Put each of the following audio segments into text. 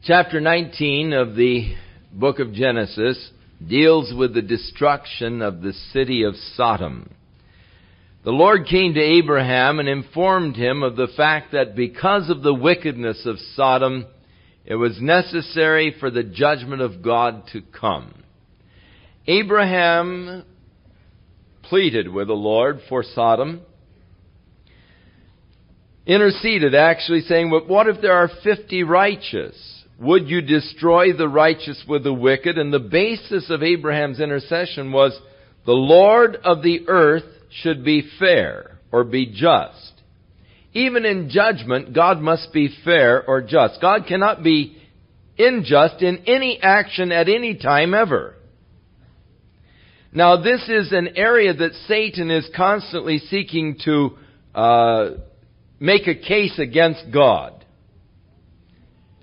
Chapter 19 of the book of Genesis deals with the destruction of the city of Sodom. The Lord came to Abraham and informed him of the fact that because of the wickedness of Sodom, it was necessary for the judgment of God to come. Abraham pleaded with the Lord for Sodom, interceded actually, saying, "But what if there are 50 righteous? Would you destroy the righteous with the wicked?" And the basis of Abraham's intercession was the Lord of the earth should be fair or be just. Even in judgment, God must be fair or just. God cannot be unjust in any action at any time ever. Now, this is an area that Satan is constantly seeking to make a case against God.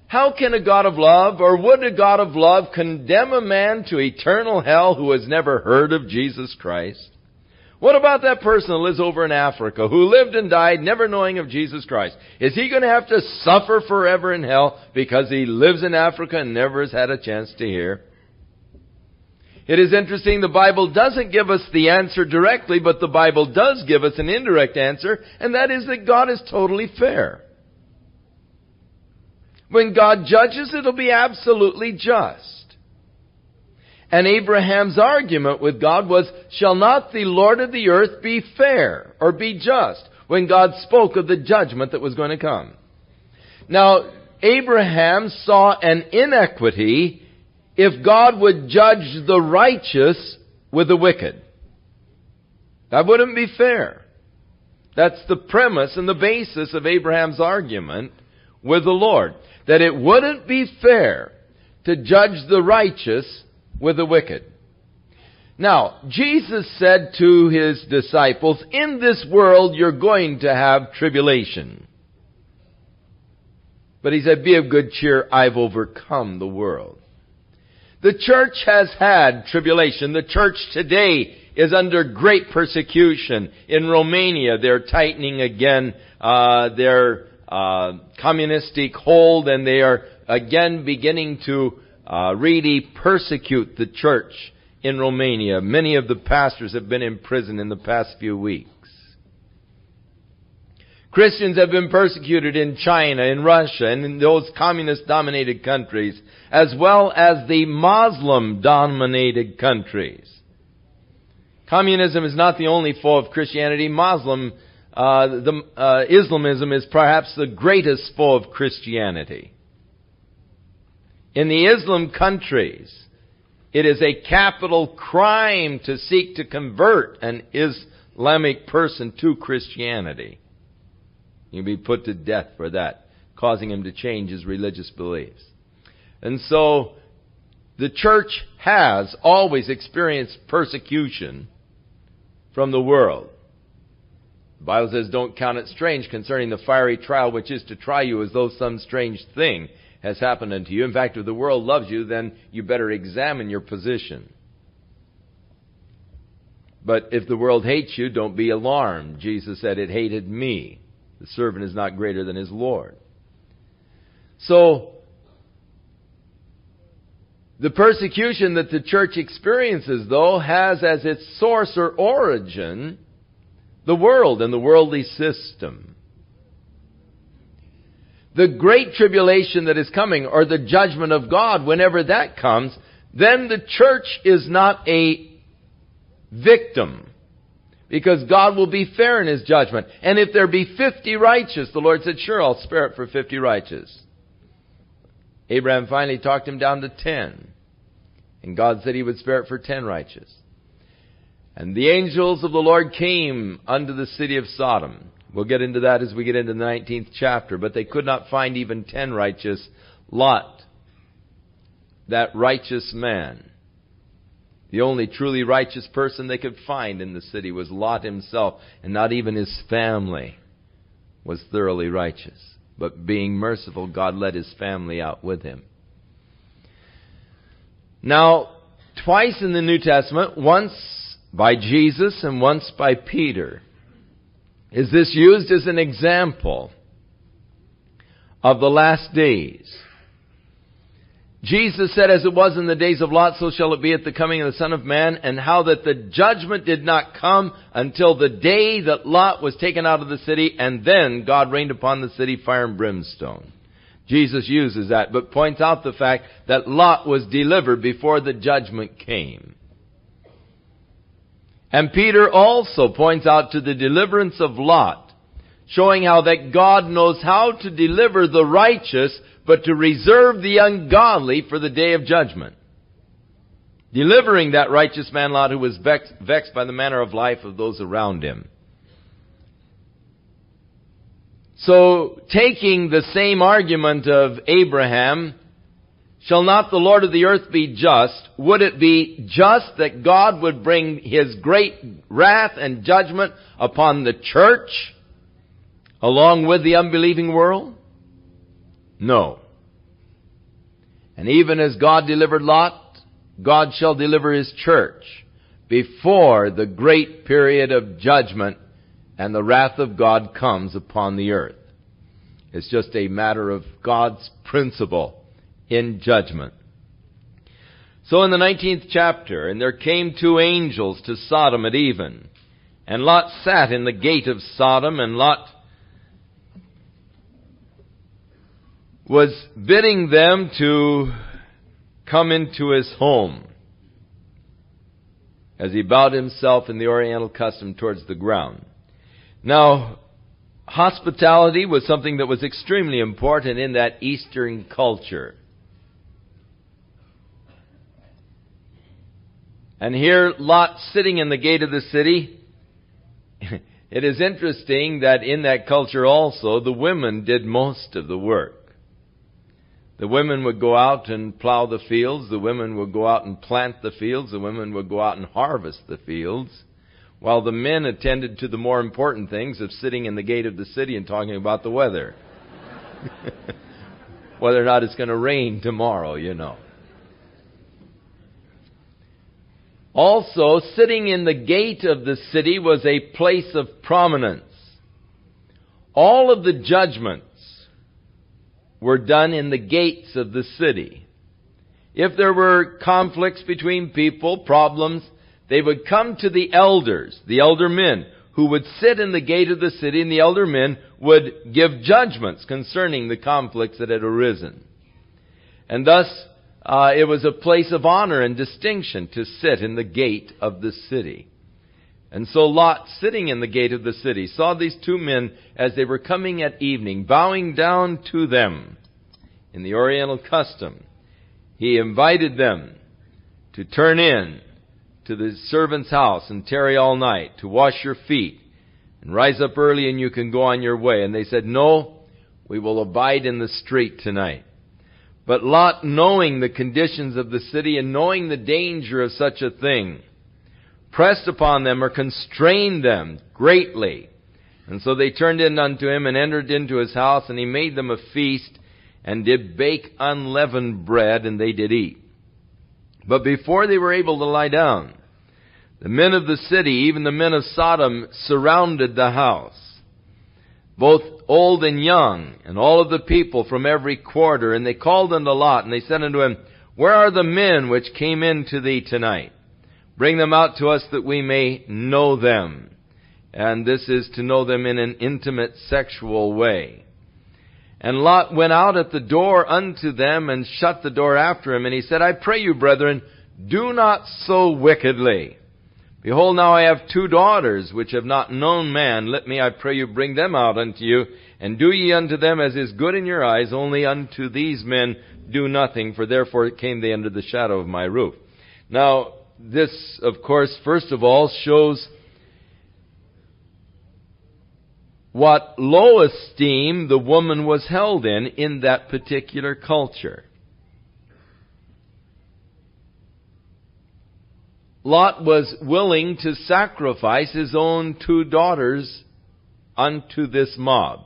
How can a God of love, or would a God of love, condemn a man to eternal hell who has never heard of Jesus Christ? What about that person who lives over in Africa, who lived and died never knowing of Jesus Christ? Is he going to have to suffer forever in hell because he lives in Africa and never has had a chance to hear? It is interesting, the Bible doesn't give us the answer directly, but the Bible does give us an indirect answer, and that is that God is totally fair. When God judges, it'll be absolutely just. And Abraham's argument with God was, "Shall not the Lord of the earth be fair or be just?" when God spoke of the judgment that was going to come. Now, Abraham saw an inequity if God would judge the righteous with the wicked. That wouldn't be fair. That's the premise and the basis of Abraham's argument with the Lord. That it wouldn't be fair to judge the righteous with the wicked. Now, Jesus said to His disciples, "In this world you're going to have tribulation." But He said, "Be of good cheer, I've overcome the world." The church has had tribulation. The church today is under great persecution. In Romania, they're tightening again their communistic hold, and they are again beginning to really persecute the church in Romania. Many of the pastors have been in prison in the past few weeks. Christians have been persecuted in China, in Russia, and in those communist-dominated countries, as well as the Muslim-dominated countries. Communism is not the only foe of Christianity. Islamism is perhaps the greatest foe of Christianity. In the Islam countries, it is a capital crime to seek to convert an Islamic person to Christianity. You'll be put to death for that, causing him to change his religious beliefs. And so, the church has always experienced persecution from the world. The Bible says, "Don't count it strange concerning the fiery trial which is to try you, as though some strange thing has happened unto you." In fact, if the world loves you, then you better examine your position. But if the world hates you, don't be alarmed. Jesus said, "It hated me. The servant is not greater than his Lord." So, the persecution that the church experiences, though, has as its source or origin the world and the worldly system. The great tribulation that is coming, or the judgment of God, whenever that comes, then the church is not a victim, because God will be fair in His judgment. And if there be 50 righteous, the Lord said, "Sure, I'll spare it for 50 righteous." Abraham finally talked him down to 10. And God said He would spare it for 10 righteous. And the angels of the Lord came unto the city of Sodom. We'll get into that as we get into the 19th chapter. But they could not find even 10 righteous. Lot, that righteous man, the only truly righteous person they could find in the city was Lot himself. And not even his family was thoroughly righteous. But being merciful, God led his family out with him. Now, twice in the New Testament, once by Jesus and once by Peter, is this used as an example of the last days. Jesus said, as it was in the days of Lot, so shall it be at the coming of the Son of Man, and how that the judgment did not come until the day that Lot was taken out of the city, and then God rained upon the city fire and brimstone. Jesus uses that, but points out the fact that Lot was delivered before the judgment came. And Peter also points out to the deliverance of Lot, showing how that God knows how to deliver the righteous, but to reserve the ungodly for the day of judgment. Delivering that righteous man Lot, who was vexed by the manner of life of those around him. So, taking the same argument of Abraham, shall not the Lord of the earth be just? Would it be just that God would bring His great wrath and judgment upon the church, along with the unbelieving world? No. And even as God delivered Lot, God shall deliver His church before the great period of judgment and the wrath of God comes upon the earth. It's just a matter of God's principle in judgment. So in the 19th chapter, and there came 2 angels to Sodom at even, and Lot sat in the gate of Sodom, and Lot was bidding them to come into his home as he bowed himself in the Oriental custom towards the ground. Now, hospitality was something that was extremely important in that Eastern culture. And here, Lot sitting in the gate of the city. It is interesting that in that culture also, the women did most of the work. The women would go out and plow the fields. The women would go out and plant the fields. The women would go out and harvest the fields, while the men attended to the more important things of sitting in the gate of the city and talking about the weather. Whether or not it's going to rain tomorrow, you know. Also, sitting in the gate of the city was a place of prominence. All of the judgments were done in the gates of the city. If there were conflicts between people, problems, they would come to the elders, the elder men, who would sit in the gate of the city, and the elder men would give judgments concerning the conflicts that had arisen. And thus, it was a place of honor and distinction to sit in the gate of the city. And so Lot, sitting in the gate of the city, saw these 2 men as they were coming at evening, bowing down to them in the Oriental custom. He invited them to turn in to the servant's house and tarry all night, to wash your feet, and rise up early and you can go on your way. And they said, no, we will abide in the street tonight. But Lot, knowing the conditions of the city and knowing the danger of such a thing, pressed upon them or constrained them greatly. And so they turned in unto him and entered into his house, and he made them a feast and did bake unleavened bread, and they did eat. But before they were able to lie down, the men of the city, even the men of Sodom, surrounded the house, both old and young, and all of the people from every quarter. And they called unto Lot, and they said unto him, where are the men which came in to thee tonight? Bring them out to us that we may know them. And this is to know them in an intimate sexual way. And Lot went out at the door unto them and shut the door after him. And he said, I pray you, brethren, do not so wickedly. Behold, now I have 2 daughters which have not known man. Let me, I pray you, bring them out unto you. And do ye unto them as is good in your eyes. Only unto these men do nothing, for therefore came they under the shadow of my roof. Now, this, of course, first of all, shows what low esteem the woman was held in that particular culture. Lot was willing to sacrifice his own 2 daughters unto this mob.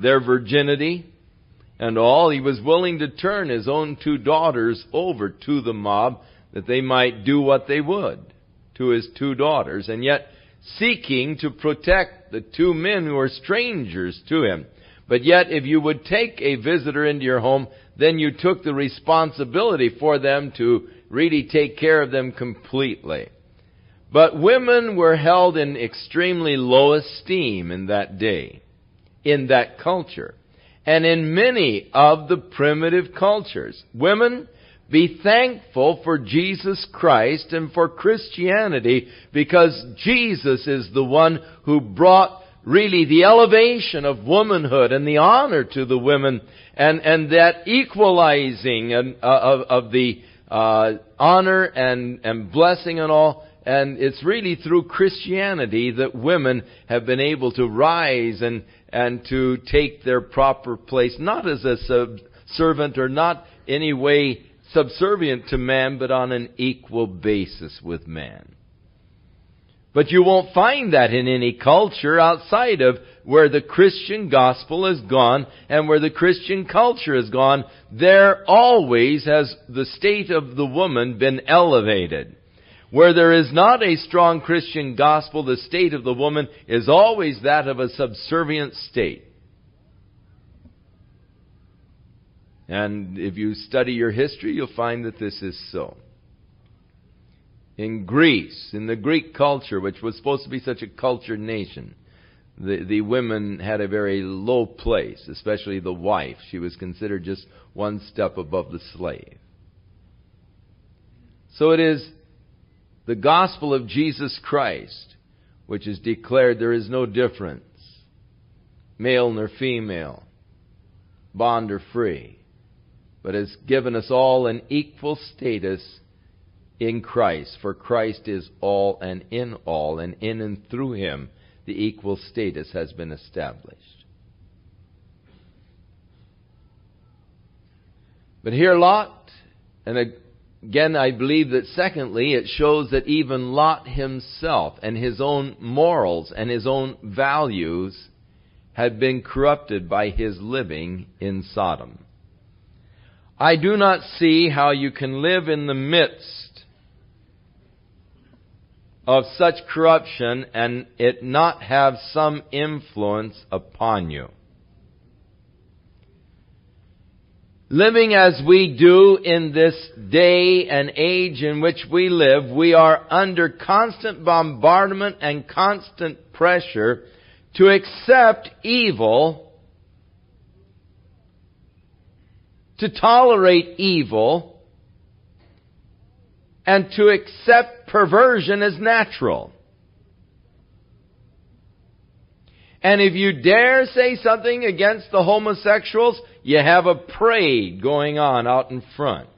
Their virginity and all, he was willing to turn his own 2 daughters over to the mob, that they might do what they would to his 2 daughters, and yet seeking to protect the 2 men who are strangers to him. But yet, if you would take a visitor into your home, then you took the responsibility for them to really take care of them completely. But women were held in extremely low esteem in that day, in that culture, and in many of the primitive cultures. Women, be thankful for Jesus Christ and for Christianity, because Jesus is the one who brought really the elevation of womanhood and the honor to the women, and that equalizing of the honor and blessing and all. And it's really through Christianity that women have been able to rise and to take their proper place, not as a servant or not any way subservient to man, but on an equal basis with man. But you won't find that in any culture outside of where the Christian gospel has gone and where the Christian culture has gone. There always has the state of the woman been elevated. Where there is not a strong Christian gospel, the state of the woman is always that of a subservient state. And if you study your history, you'll find that this is so. In Greece, in the Greek culture, which was supposed to be such a cultured nation, the women had a very low place, especially the wife. She was considered just one step above the slave. So it is the gospel of Jesus Christ, which is declared there is no difference, male nor female, bond or free, but has given us all an equal status in Christ. For Christ is all and in and through Him the equal status has been established. But here Lot, and again, I believe that secondly, it shows that even Lot himself and his own morals and his own values had been corrupted by his living in Sodom. I do not see how you can live in the midst of such corruption and it not have some influence upon you. Living as we do in this day and age in which we live, we are under constant bombardment and constant pressure to accept evil, to tolerate evil, and to accept perversion as natural. And if you dare say something against the homosexuals, you have a parade going on out in front.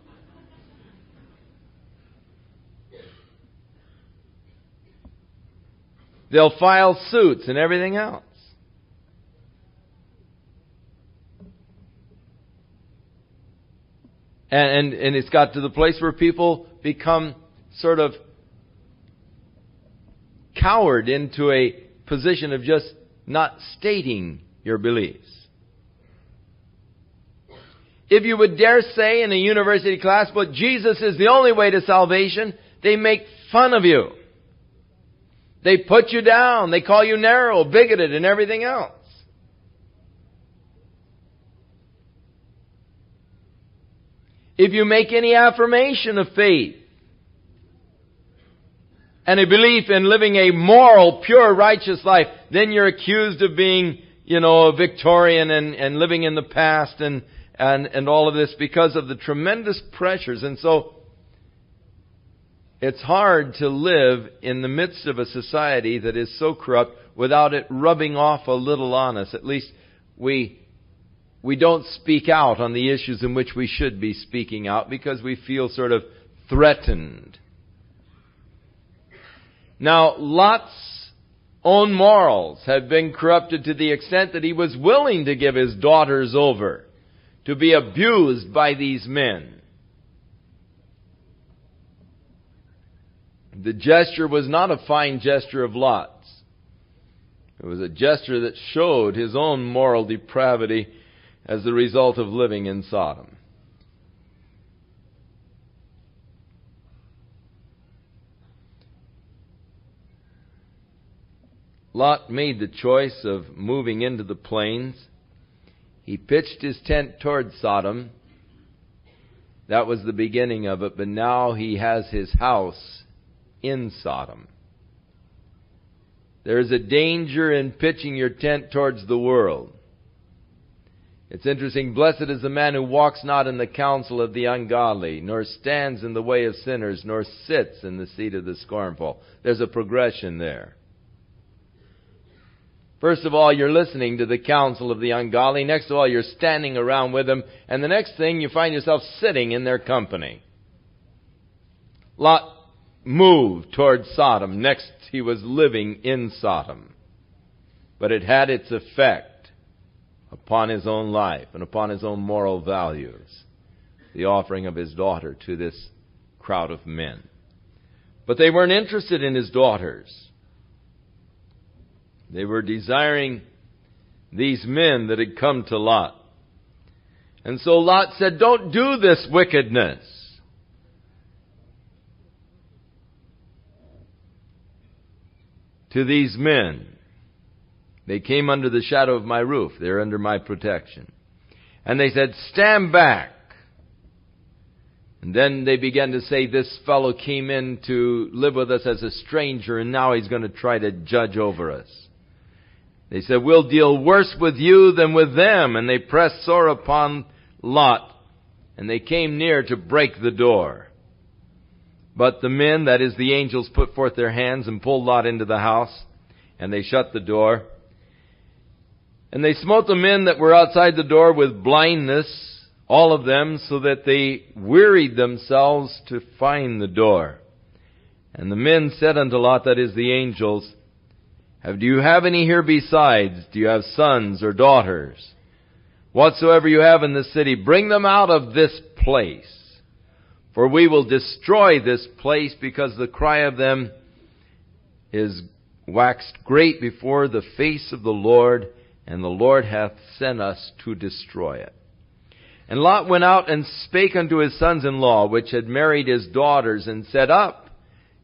They'll file suits and everything else. And it's got to the place where people become sort of cowered into a position of just not stating your beliefs. If you would dare say in a university class, but Jesus is the only way to salvation, they make fun of you. They put you down. They call you narrow, bigoted, and everything else. If you make any affirmation of faith and a belief in living a moral, pure, righteous life, then you're accused of being, a Victorian and living in the past and all of this because of the tremendous pressures. And so it's hard to live in the midst of a society that is so corrupt without it rubbing off a little on us. At least we don't speak out on the issues in which we should be speaking out because we feel sort of threatened. Now, Lot's own morals had been corrupted to the extent that he was willing to give his daughters over to be abused by these men. The gesture was not a fine gesture of Lot's. It was a gesture that showed his own moral depravity as the result of living in Sodom. Lot made the choice of moving into the plains, He pitched his tent toward Sodom. That was the beginning of it, but now he has his house in Sodom. There is a danger in pitching your tent towards the world. It's interesting, blessed is the man who walks not in the counsel of the ungodly, nor stands in the way of sinners, nor sits in the seat of the scornful. There's a progression there. First of all, you're listening to the counsel of the ungodly. Next of all, you're standing around with them. And the next thing, you find yourself sitting in their company. Lot moved toward Sodom. Next, he was living in Sodom. But it had its effect upon his own life and upon his own moral values, the offering of his daughter to this crowd of men. But they weren't interested in his daughters. They were desiring these men that had come to Lot. And so Lot said, "Don't do this wickedness." To these men. They came under the shadow of my roof. They're under my protection. And they said, "Stand back." And then they began to say, "This fellow came in to live with us as a stranger, and now he's going to try to judge over us." They said, "We'll deal worse with you than with them." And they pressed sore upon Lot, and they came near to break the door. But the men, that is the angels, put forth their hands and pulled Lot into the house, and they shut the door. And they smote the men that were outside the door with blindness, all of them, so that they wearied themselves to find the door. And the men said unto Lot, that is the angels, "Do you have any here besides? Do you have sons or daughters? Whatsoever you have in the city, bring them out of this place. For we will destroy this place, because the cry of them is waxed great before the face of the Lord, and the Lord hath sent us to destroy it." And Lot went out and spake unto his sons-in-law, which had married his daughters, and said, "Up,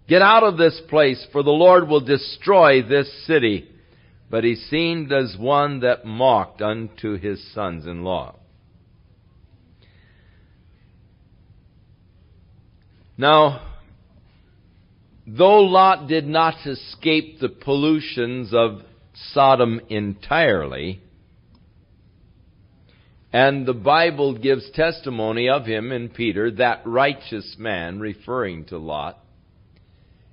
get out of this place, for the Lord will destroy this city." But he seemed as one that mocked unto his sons-in-law. Now, though Lot did not escape the pollutions of Sodom entirely, and the Bible gives testimony of him in Peter, that righteous man, referring to Lot,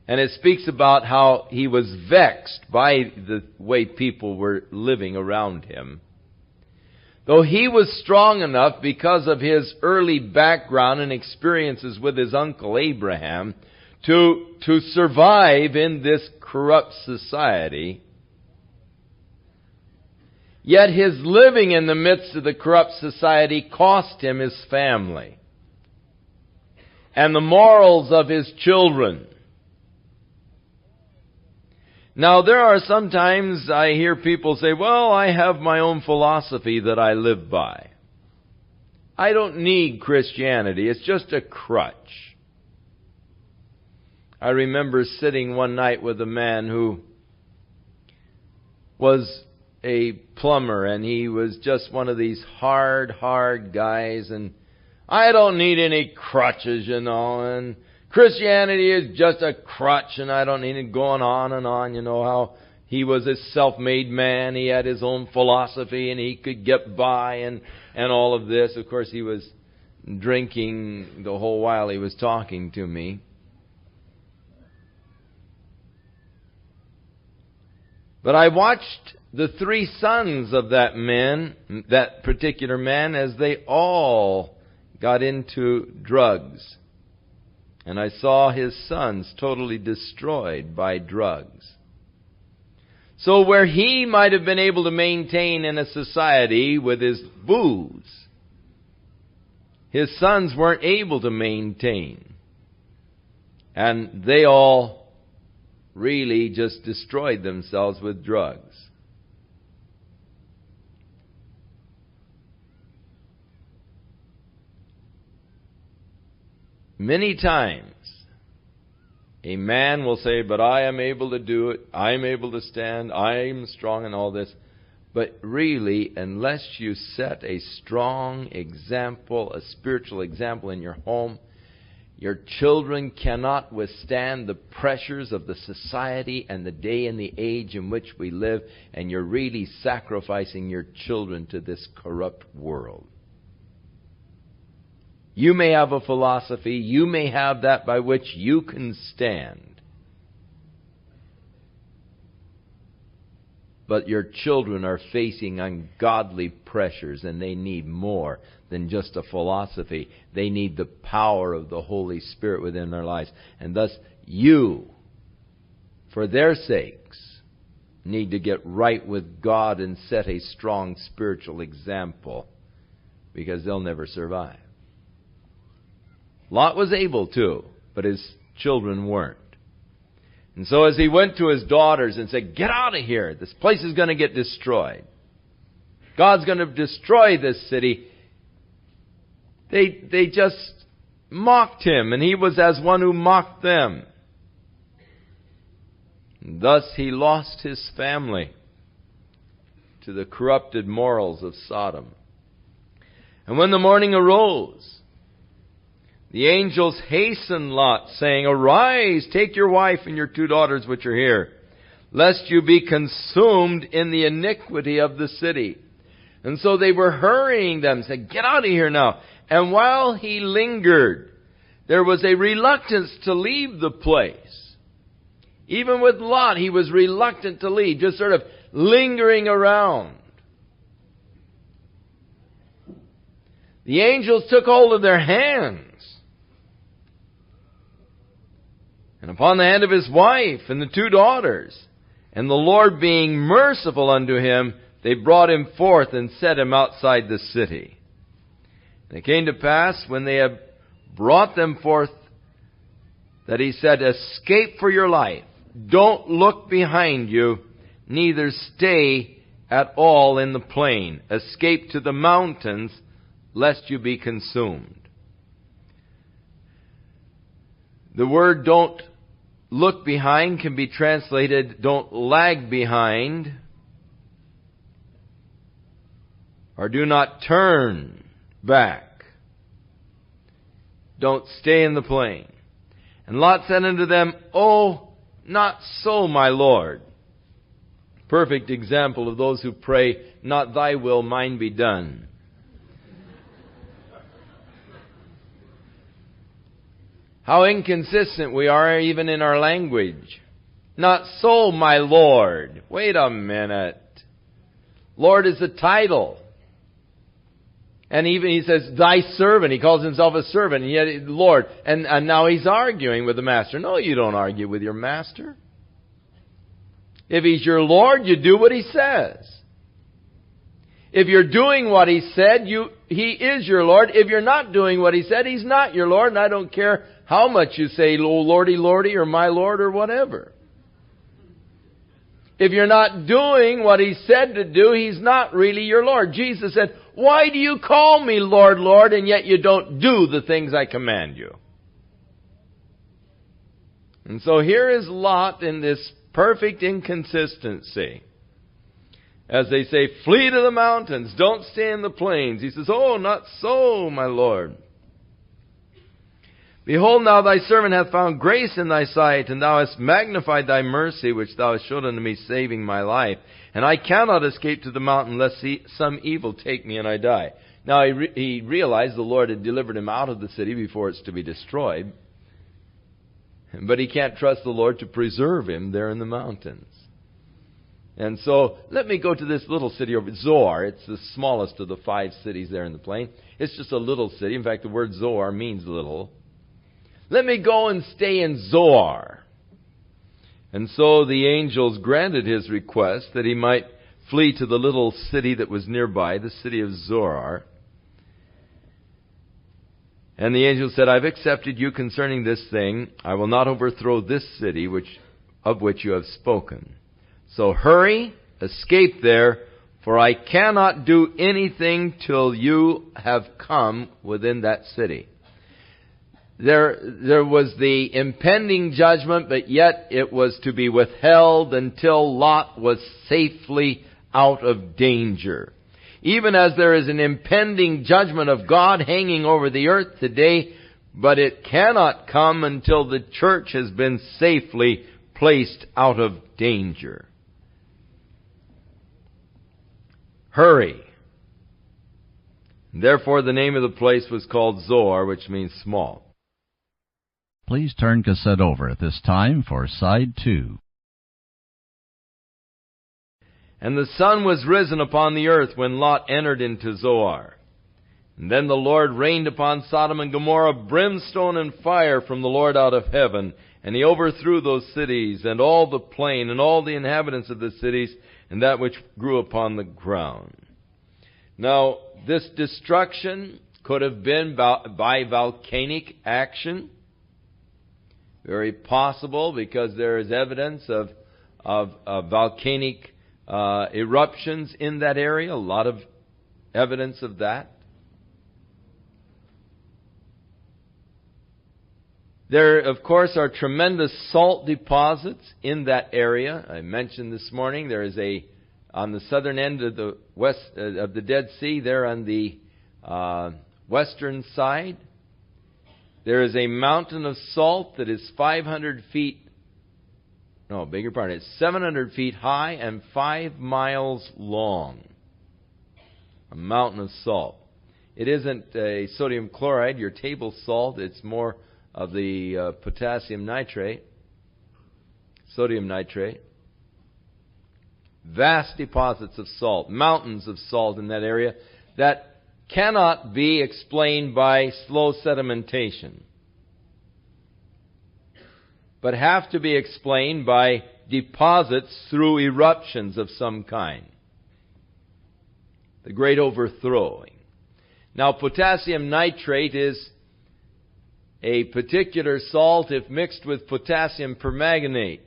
and it speaks about how he was vexed by the way people were living around him. Though he was strong enough, because of his early background and experiences with his uncle Abraham, to survive in this corrupt society, yet his living in the midst of the corrupt society cost him his family and the morals of his children. Now, there are sometimes I hear people say, "Well, I have my own philosophy that I live by. I don't need Christianity. It's just a crutch." I remember sitting one night with a man who was a plumber, and he was just one of these hard guys, and "I don't need any crutches, and Christianity is just a crutch, and I don't need it," going on and on. You know how he was a self-made man. He had his own philosophy, and he could get by, and all of this. Of course, he was drinking the whole while he was talking to me. But I watched the three sons of that particular man, as they all got into drugs. And I saw his sons totally destroyed by drugs. So where he might have been able to maintain in a society with his booze, his sons weren't able to maintain. And they all really just destroyed themselves with drugs. Many times, a man will say, "But I am able to do it. I am able to stand. I am strong," and all this. But really, unless you set a strong example, a spiritual example in your home, your children cannot withstand the pressures of the society and the day and the age in which we live, and you're really sacrificing your children to this corrupt world. You may have a philosophy, you may have that by which you can stand, but your children are facing ungodly pressures, and they need more than just a philosophy. They need the power of the Holy Spirit within their lives. And thus, you, for their sakes, need to get right with God and set a strong spiritual example, because they'll never survive. Lot was able to, but his children weren't. And so as he went to his daughters and said, "Get out of here. This place is going to get destroyed. God's going to destroy this city," They just mocked him, and he was as one who mocked them. And thus he lost his family to the corrupted morals of Sodom. And when the morning arose, the angels hastened Lot, saying, "Arise, take your wife and your 2 daughters which are here, lest you be consumed in the iniquity of the city." And so they were hurrying them, said, "Get out of here now." And while he lingered, there was a reluctance to leave the place. Even with Lot, he was reluctant to leave, just sort of lingering around. The angels took hold of their hands, and upon the hand of his wife and the 2 daughters. And the Lord being merciful unto him, they brought him forth and set him outside the city. And it came to pass, when they had brought them forth, that he said, "Escape for your life. Don't look behind you, neither stay at all in the plain. Escape to the mountains, lest you be consumed." The word "don't look behind" can be translated "don't lag behind," or "do not turn back." Don't stay in the plain. And Lot said unto them, "Oh, not so, my Lord." Perfect example of those who pray, "Not thy will, mine be done." How inconsistent we are even in our language. "Not so, my Lord." Wait a minute. Lord is a title. And even he says, "Thy servant." He calls himself a servant, and yet Lord. And now he's arguing with the master. No, you don't argue with your master. If he's your Lord, you do what he says. If you're doing what he said, he is your Lord. If you're not doing what he said, he's not your Lord. And I don't care how much you say, "Oh, Lordy, Lordy," or "My Lord," or whatever. If you're not doing what he said to do, he's not really your Lord. Jesus said, "Why do you call me Lord, Lord, and yet you don't do the things I command you?" And so here is Lot in this perfect inconsistency. As they say, "Flee to the mountains, don't stay in the plains." He says, "Oh, not so, my Lord. Behold, now thy servant hath found grace in thy sight, and thou hast magnified thy mercy, which thou hast showed unto me, saving my life. And I cannot escape to the mountain, lest some evil take me and I die." Now he realized the Lord had delivered him out of the city before it's to be destroyed. But he can't trust the Lord to preserve him there in the mountains. And so, let me go to this little city over Zoar. It's the smallest of the 5 cities there in the plain. It's just a little city. In fact, the word Zoar means little. Let me go and stay in Zoar. And so the angels granted his request that he might flee to the little city that was nearby, the city of Zoar. And the angel said, "I've accepted you concerning this thing. I will not overthrow this city of which you have spoken. So hurry, escape there, for I cannot do anything till you have come within that city." There was the impending judgment, but yet it was to be withheld until Lot was safely out of danger. Even as there is an impending judgment of God hanging over the earth today, but it cannot come until the church has been safely placed out of danger. Hurry. Therefore the name of the place was called Zoar, which means small. Please turn cassette over at this time for side 2. And the sun was risen upon the earth when Lot entered into Zoar. And then the Lord rained upon Sodom and Gomorrah brimstone and fire from the Lord out of heaven. And he overthrew those cities, and all the plain, and all the inhabitants of the cities, and that which grew upon the ground. Now, this destruction could have been by volcanic action. Very possible, because there is evidence of volcanic eruptions in that area. A lot of evidence of that. There, of course, are tremendous salt deposits in that area. I mentioned this morning there is on the southern end of the west of the Dead Sea, there on the western side, there is a mountain of salt that is 700 feet high and 5 miles long. A mountain of salt. It isn't a sodium chloride, your table salt. It's more of the potassium nitrate, sodium nitrate. Vast deposits of salt, mountains of salt in that area that cannot be explained by slow sedimentation, but have to be explained by deposits through eruptions of some kind. The great overthrowing. Now, potassium nitrate is a particular salt if mixed with potassium permanganate.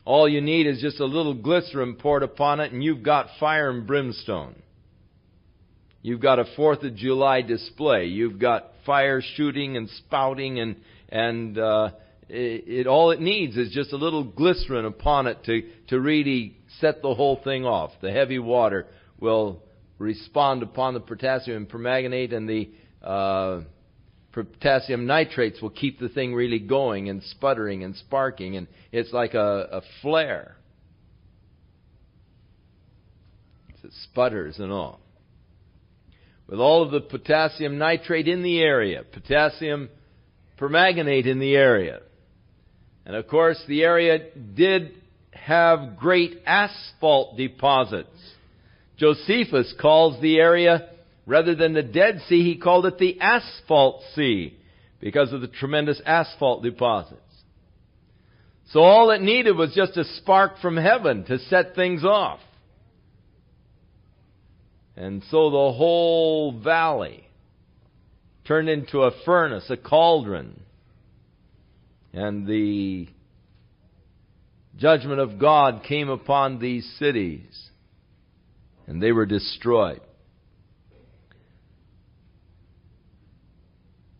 All you need is just a little glycerin poured upon it, and you've got fire and brimstone. You've got a 4th of July display. You've got fire shooting and spouting, and all it needs is just a little glycerin upon it to really set the whole thing off. The heavy water will respond upon the potassium permanganate, and the potassium nitrates will keep the thing really going and sputtering and sparking, and it's like a flare. It sputters and all. With all of the potassium nitrate in the area, potassium permanganate in the area. And of course, the area did have great asphalt deposits. Josephus calls the area, rather than the Dead Sea, he called it the Asphalt Sea, because of the tremendous asphalt deposits. So all it needed was just a spark from heaven to set things off. And so the whole valley turned into a furnace, a cauldron. And the judgment of God came upon these cities, and they were destroyed.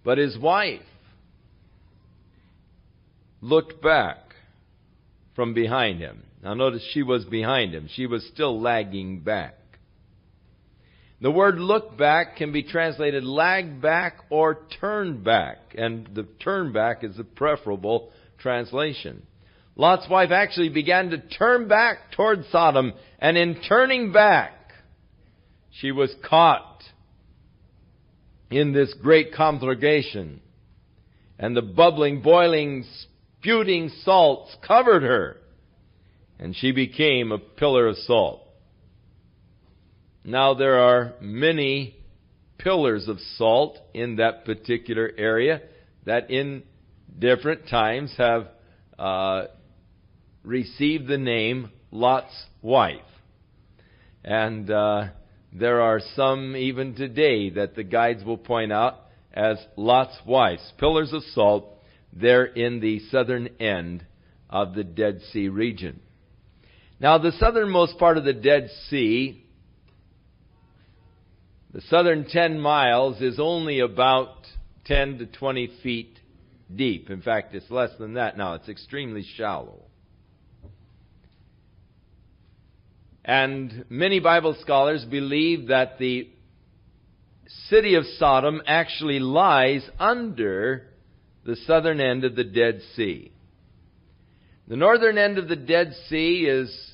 But his wife looked back from behind him. Now notice, she was behind him. She was still lagging back. The word look back can be translated lag back or turn back. And the turn back is the preferable translation. Lot's wife actually began to turn back toward Sodom. And in turning back, she was caught in this great conflagration. And the bubbling, boiling, spewing salts covered her. And she became a pillar of salt. Now there are many pillars of salt in that particular area that in different times have received the name Lot's wife. And there are some even today that the guides will point out as Lot's wives, pillars of salt, there in the southern end of the Dead Sea region. Now the southernmost part of the Dead Sea, the southern 10 miles, is only about 10 to 20 feet deep. In fact, it's less than that now. It's extremely shallow. And many Bible scholars believe that the city of Sodom actually lies under the southern end of the Dead Sea. The northern end of the Dead Sea is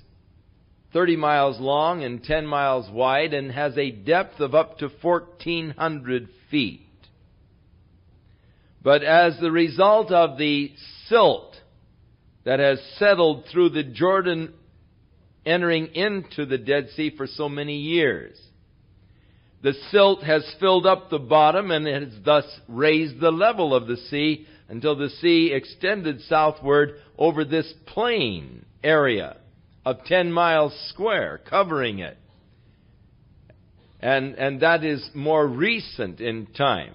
30 miles long and 10 miles wide and has a depth of up to 1,400 feet. But as the result of the silt that has settled through the Jordan entering into the Dead Sea for so many years, the silt has filled up the bottom and has thus raised the level of the sea until the sea extended southward over this plain area of 10 miles square, covering it. And that is more recent in time.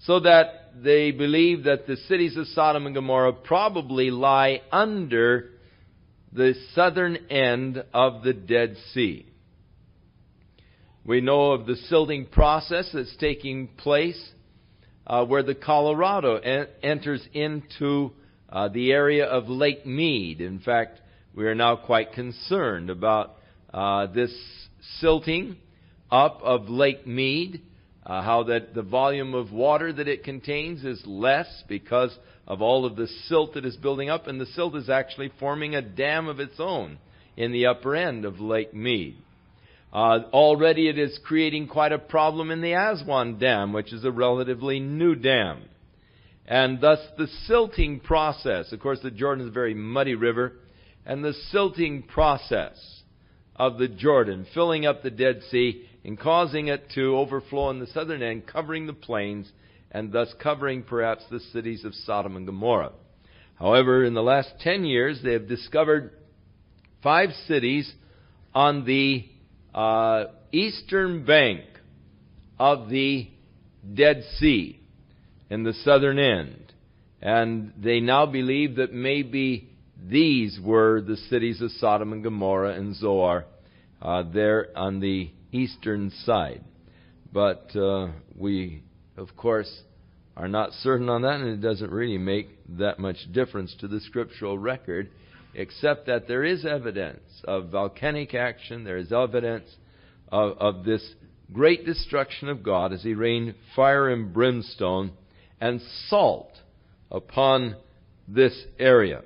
So that they believe that the cities of Sodom and Gomorrah probably lie under the southern end of the Dead Sea. We know of the silting process that's taking place where the Colorado enters into the area of Lake Mead. In fact, we are now quite concerned about this silting up of Lake Mead, how that the volume of water that it contains is less because of all of the silt that is building up, and the silt is actually forming a dam of its own in the upper end of Lake Mead. Already it is creating quite a problem in the Aswan Dam, which is a relatively new dam. And thus the silting process, of course the Jordan is a very muddy river, and the silting process of the Jordan, filling up the Dead Sea and causing it to overflow on the southern end, covering the plains, and thus covering perhaps the cities of Sodom and Gomorrah. However, in the last 10 years, they have discovered 5 cities on the eastern bank of the Dead Sea in the southern end. And they now believe that maybe these were the cities of Sodom and Gomorrah and Zoar there on the eastern side. But we, of course, are not certain on that, and it doesn't really make that much difference to the scriptural record, except that there is evidence of volcanic action. There is evidence of this great destruction of God as He rained fire and brimstone and salt upon this area.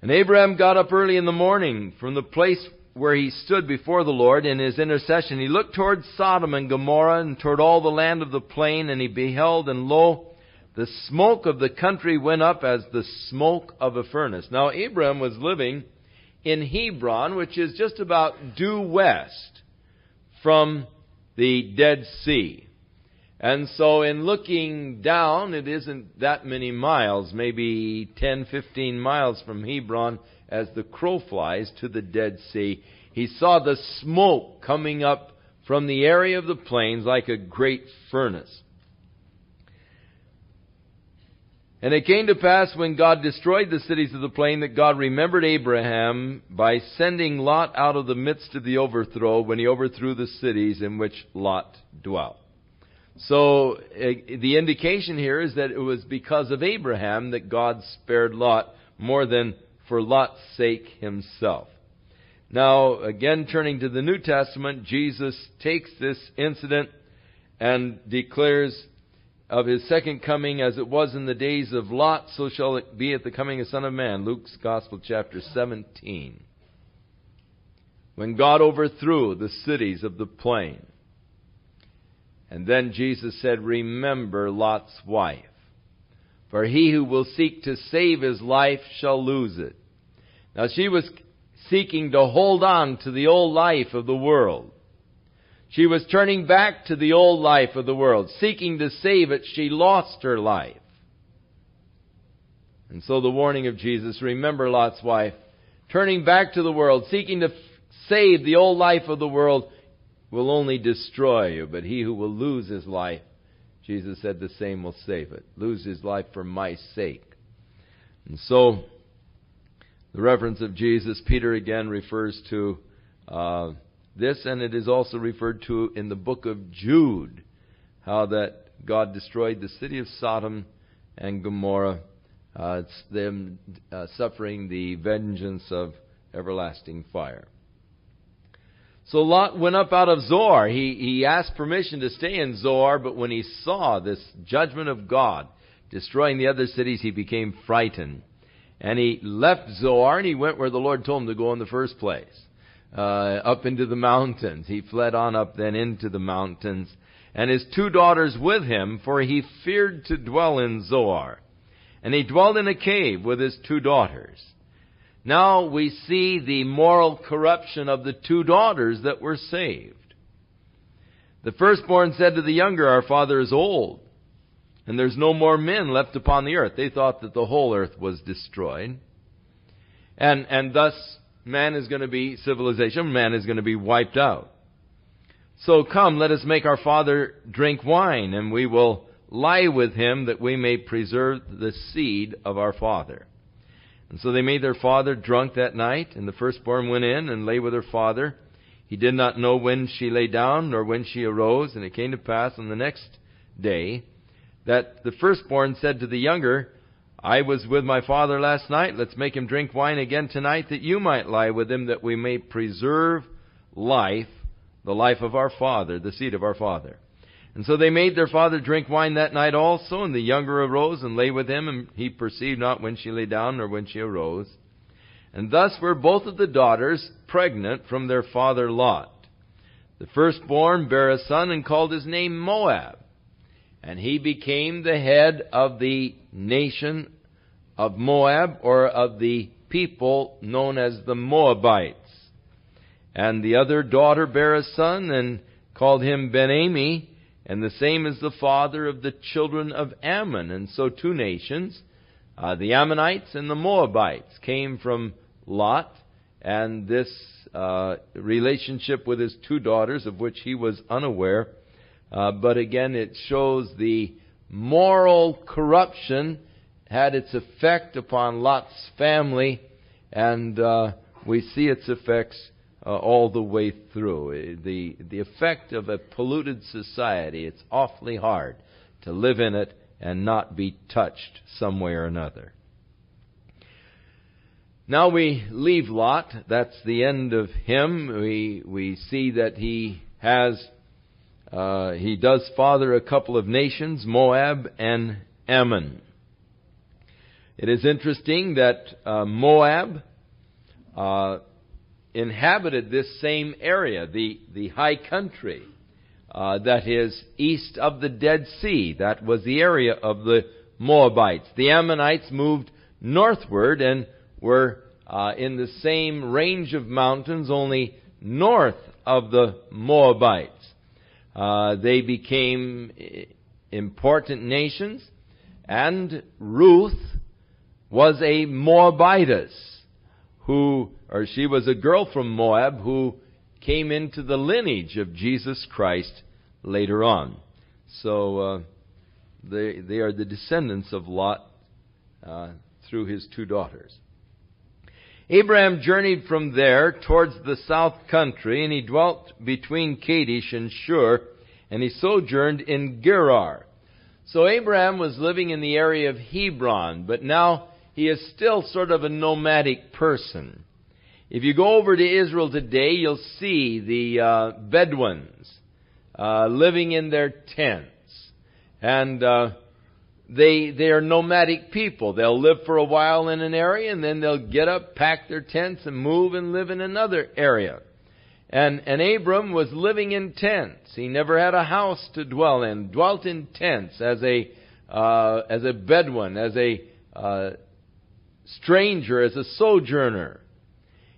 And Abraham got up early in the morning from the place where he stood before the Lord in his intercession. He looked toward Sodom and Gomorrah and toward all the land of the plain, and he beheld, and lo, the smoke of the country went up as the smoke of a furnace. Now, Abraham was living in Hebron, which is just about due west from the Dead Sea. And so in looking down, it isn't that many miles, maybe 10, 15 miles from Hebron as the crow flies to the Dead Sea. He saw the smoke coming up from the area of the plains like a great furnace. And it came to pass when God destroyed the cities of the plain that God remembered Abraham by sending Lot out of the midst of the overthrow when He overthrew the cities in which Lot dwelt. So the indication here is that it was because of Abraham that God spared Lot more than for Lot's sake himself. Now, again, turning to the New Testament, Jesus takes this incident and declares of His second coming, as it was in the days of Lot, so shall it be at the coming of the Son of Man. Luke's Gospel, chapter 17. When God overthrew the cities of the plain. And then Jesus said, remember Lot's wife. For he who will seek to save his life shall lose it. Now she was seeking to hold on to the old life of the world. She was turning back to the old life of the world. Seeking to save it, she lost her life. And so the warning of Jesus, remember Lot's wife, turning back to the world, seeking to save the old life of the world, will only destroy you. But he who will lose his life, Jesus said, the same will save it. Lose his life for my sake. And so, the reference of Jesus, Peter again refers to this, and it is also referred to in the book of Jude, how that God destroyed the city of Sodom and Gomorrah, them suffering the vengeance of everlasting fire. So Lot went up out of Zoar. He asked permission to stay in Zoar, but when he saw this judgment of God destroying the other cities, he became frightened. And he left Zoar and he went where the Lord told him to go in the first place, up into the mountains. He fled on up then into the mountains, and his 2 daughters with him, for he feared to dwell in Zoar. And he dwelled in a cave with his 2 daughters. Now we see the moral corruption of the 2 daughters that were saved. The firstborn said to the younger, "Our father is old, and there's no more men left upon the earth." They thought that the whole earth was destroyed. And thus man is going to be, civilization, man is going to be wiped out. "So come, let us make our father drink wine, and we will lie with him that we may preserve the seed of our father." And so they made their father drunk that night, and the firstborn went in and lay with her father. He did not know when she lay down nor when she arose. And it came to pass on the next day that the firstborn said to the younger, "I was with my father last night. Let's make him drink wine again tonight, that you might lie with him, that we may preserve life, the life of our father, the seed of our father." And so they made their father drink wine that night also, and the younger arose and lay with him, and he perceived not when she lay down nor when she arose. And thus were both of the daughters pregnant from their father Lot. The firstborn bare a son and called his name Moab, and he became the head of the nation of Moab, or of the people known as the Moabites. And the other daughter bare a son and called him Ben-Ami, and the same is the father of the children of Ammon. And so 2 nations, the Ammonites and the Moabites, came from Lot, and this relationship with his 2 daughters, of which he was unaware. But again, it shows the moral corruption had its effect upon Lot's family, and we see its effects all the way through. The effect of a polluted society, it's awfully hard to live in it and not be touched some way or another. Now we leave Lot. That's the end of him. We see that he does father a couple of nations, Moab and Ammon. It is interesting that Moab inhabited this same area, the high country that is east of the Dead Sea. That was the area of the Moabites. The Ammonites moved northward and were in the same range of mountains, only north of the Moabites. They became important nations, and Ruth was a Moabitess, she was a girl from Moab who came into the lineage of Jesus Christ later on. So they are the descendants of Lot through his 2 daughters. Abraham journeyed from there towards the south country, and he dwelt between Kadesh and Shur, and he sojourned in Gerar. So Abraham was living in the area of Hebron, but now he is still sort of a nomadic person. If you go over to Israel today, you'll see the Bedouins living in their tents. And they are nomadic people. They'll live for a while in an area, and then they'll get up, pack their tents, and move and live in another area. And Abram was living in tents. He never had a house to dwell in. Dwelt in tents as a Bedouin, as a stranger, as a sojourner.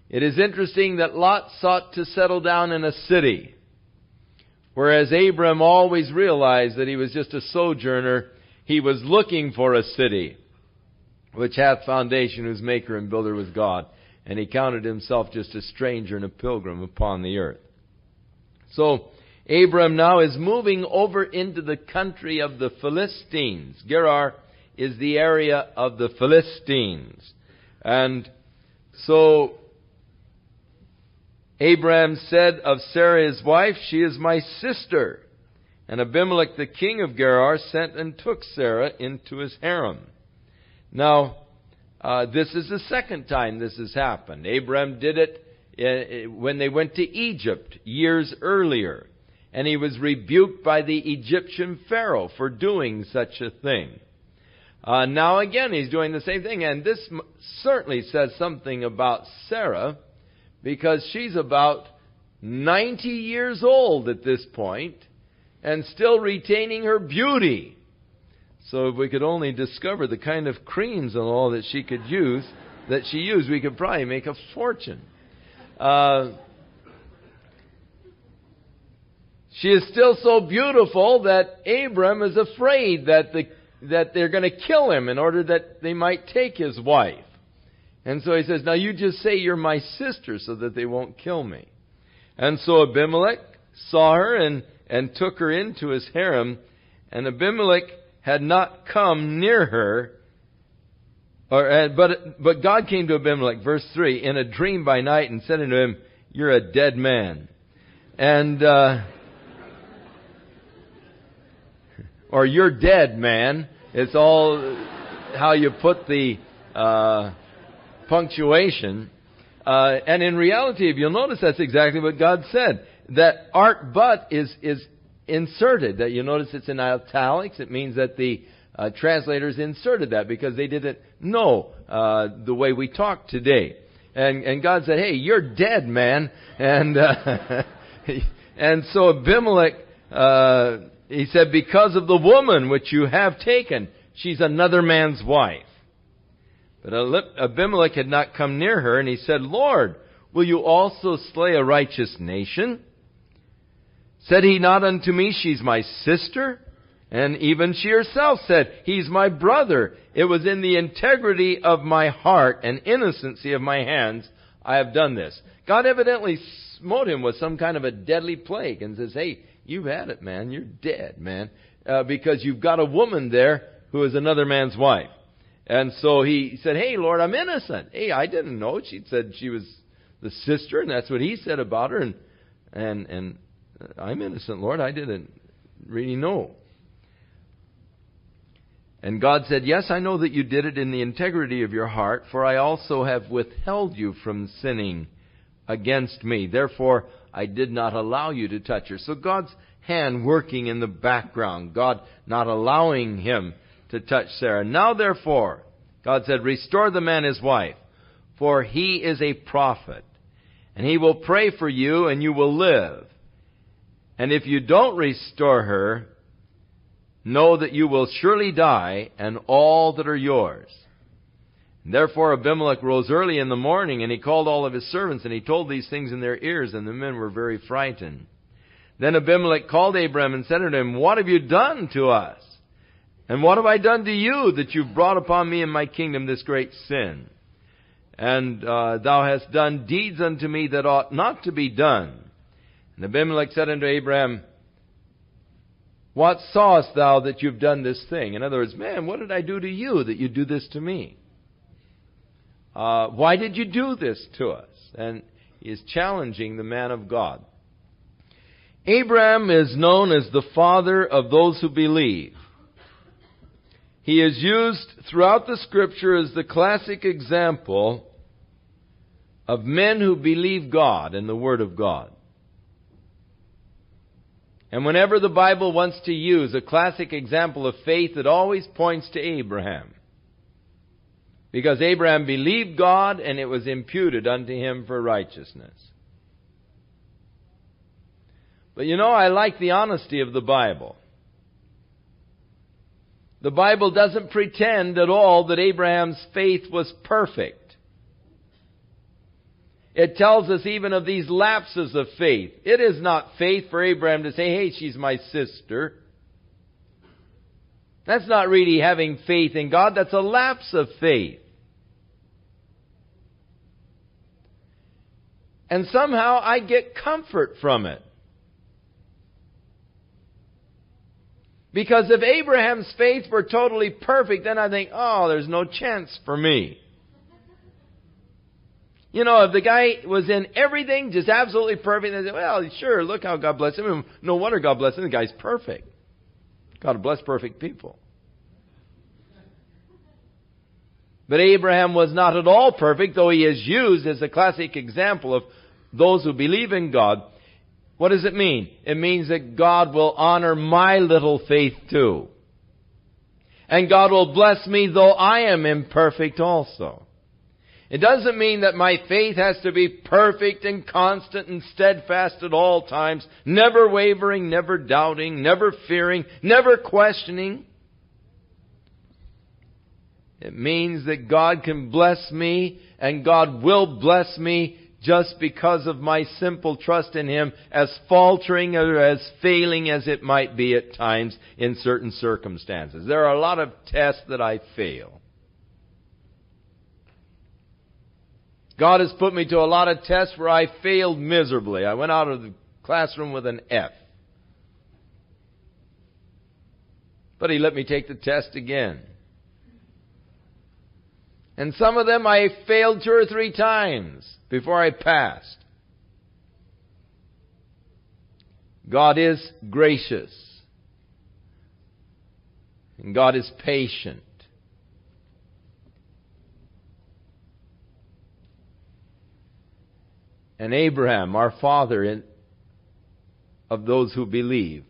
It is interesting that Lot sought to settle down in a city, whereas Abram always realized that he was just a sojourner. He was looking for a city which hath foundation, whose maker and builder was God. And he counted himself just a stranger and a pilgrim upon the earth. So Abram now is moving over into the country of the Philistines. Gerar is the area of the Philistines. And so Abram said of Sarah his wife, "She is my sister." And Abimelech the king of Gerar sent and took Sarah into his harem. Now, this is the second time this has happened. Abram did it when they went to Egypt years earlier. And he was rebuked by the Egyptian Pharaoh for doing such a thing. Now again, he's doing the same thing. And this certainly says something about Sarah, because she's about 90 years old at this point and still retaining her beauty. So if we could only discover the kind of creams and all that she used, we could probably make a fortune. She is still so beautiful that Abram is afraid that they're going to kill him in order that they might take his wife. And so he says, now you just say you're my sister so that they won't kill me. And so Abimelech saw her and took her into his harem. And Abimelech had not come near her. But God came to Abimelech, verse 3, in a dream by night and said unto him, you're a dead man. And, or you're dead, man. It's all how you put the punctuation. And in reality, if you'll notice, that's exactly what God said. That art but is inserted. That you notice it's in italics. It means that the translators inserted that because they didn't know the way we talk today. And God said, hey, you're dead, man. And and so Abimelech, he said, because of the woman which you have taken, she's another man's wife. But Abimelech had not come near her, and he said, Lord, will you also slay a righteous nation? Said he not unto me, she's my sister? And even she herself said, he's my brother. It was in the integrity of my heart and innocency of my hands I have done this. God evidently smote him with some kind of a deadly plague and says, hey, you've had it, man. You're dead, man. Because you've got a woman there who is another man's wife. And so he said, hey, Lord, I'm innocent. Hey, I didn't know. She said she was the sister, and that's what he said about her. And I'm innocent, Lord. I didn't really know. And God said, yes, I know that you did it in the integrity of your heart, for I also have withheld you from sinning against me. Therefore, I did not allow you to touch her. So God's hand working in the background. God not allowing him to touch Sarah. Now therefore, God said, restore the man his wife, for he is a prophet, and he will pray for you, and you will live. And if you don't restore her, know that you will surely die, and all that are yours. And therefore Abimelech rose early in the morning, and he called all of his servants, and he told these things in their ears, and the men were very frightened. Then Abimelech called Abram and said unto him, what have you done to us? And what have I done to you, that you've brought upon me and my kingdom this great sin? And thou hast done deeds unto me that ought not to be done. And Abimelech said unto Abram, what sawest thou that you've done this thing? In other words, man, what did I do to you that you do this to me? Why did you do this to us? And he is challenging the man of God. Abram is known as the father of those who believe. He is used throughout the Scripture as the classic example of men who believe God and the Word of God. And whenever the Bible wants to use a classic example of faith, it always points to Abraham. Because Abraham believed God and it was imputed unto him for righteousness. But you know, I like the honesty of the Bible. The Bible doesn't pretend at all that Abraham's faith was perfect. It tells us even of these lapses of faith. It is not faith for Abraham to say, hey, she's my sister. That's not really having faith in God. That's a lapse of faith. And somehow I get comfort from it. Because if Abraham's faith were totally perfect, then I think, oh, there's no chance for me. You know, if the guy was in everything just absolutely perfect, they say, well, sure, look how God blessed him. No wonder God blessed him. The guy's perfect. God bless perfect people. But Abraham was not at all perfect, though he is used as a classic example those who believe in God, what does it mean? It means that God will honor my little faith too. And God will bless me though I am imperfect also. It doesn't mean that my faith has to be perfect and constant and steadfast at all times, never wavering, never doubting, never fearing, never questioning. It means that God can bless me and God will bless me just because of my simple trust in Him, as faltering or as failing as it might be at times in certain circumstances. There are a lot of tests that I fail. God has put me to a lot of tests where I failed miserably. I went out of the classroom with an F. But He let me take the test again. And some of them I failed 2 or 3 times before I passed. God is gracious. And God is patient. And Abraham, our father of those who believe,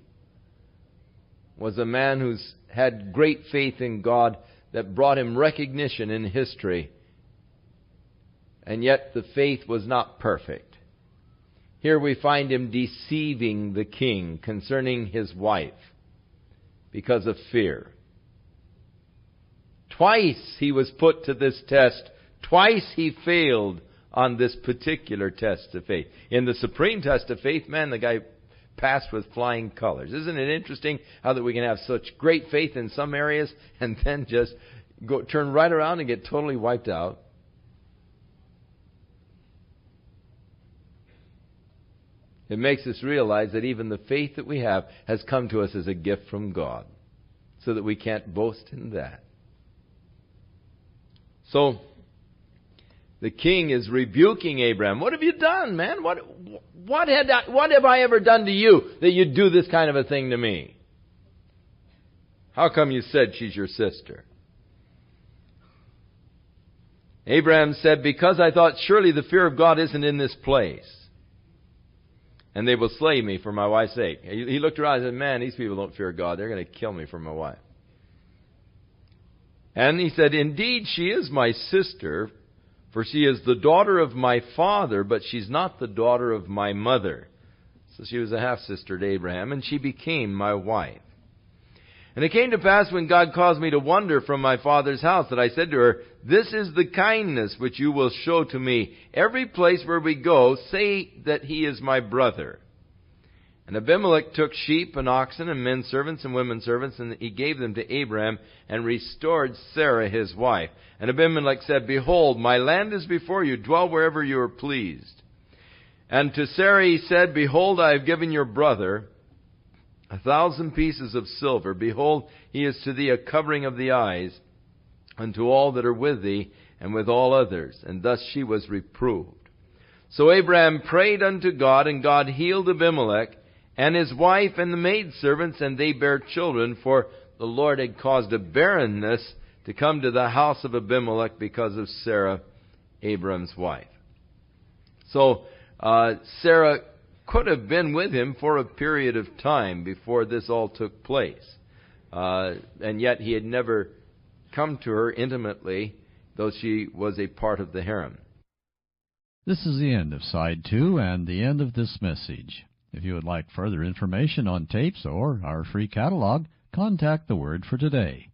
was a man who's had great faith in God that brought him recognition in history. And yet the faith was not perfect. Here we find him deceiving the king concerning his wife because of fear. Twice he was put to this test. Twice he failed on this particular test of faith. In the supreme test of faith, man, the guy passed with flying colors. Isn't it interesting how that we can have such great faith in some areas and then just turn right around and get totally wiped out? It makes us realize that even the faith that we have has come to us as a gift from God, so that we can't boast in that. So, the king is rebuking Abraham. What have you done, man? What have I ever done to you that you'd do this kind of a thing to me? How come you said she's your sister? Abraham said, because I thought surely the fear of God isn't in this place, and they will slay me for my wife's sake. He looked around and said, man, these people don't fear God. They're going to kill me for my wife. And he said, indeed, she is my sister, for she is the daughter of my father, but she's not the daughter of my mother. So she was a half-sister to Abraham, and she became my wife. And it came to pass when God caused me to wander from my father's house that I said to her, this is the kindness which you will show to me. Every place where we go, say that he is my brother. And Abimelech took sheep and oxen and men servants and women servants, and he gave them to Abraham and restored Sarah his wife. And Abimelech said, behold, my land is before you. Dwell wherever you are pleased. And to Sarah he said, behold, I have given your brother 1,000 pieces of silver. Behold, he is to thee a covering of the eyes, unto all that are with thee, and with all others. And thus she was reproved. So Abraham prayed unto God, and God healed Abimelech, and his wife, and the maidservants, and they bare children, for the Lord had caused a barrenness to come to the house of Abimelech because of Sarah, Abraham's wife. So, Sarah could have been with him for a period of time before this all took place. And yet he had never come to her intimately, though she was a part of the harem. This is the end of Side 2 and the end of this message. If you would like further information on tapes or our free catalog, contact the Word for Today.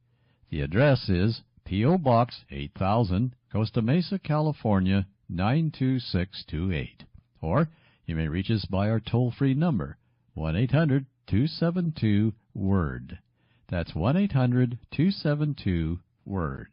The address is P.O. Box 8000, Costa Mesa, California, 92628. Or you may reach us by our toll-free number, 1-800-272-WORD. That's 1-800-272-WORD.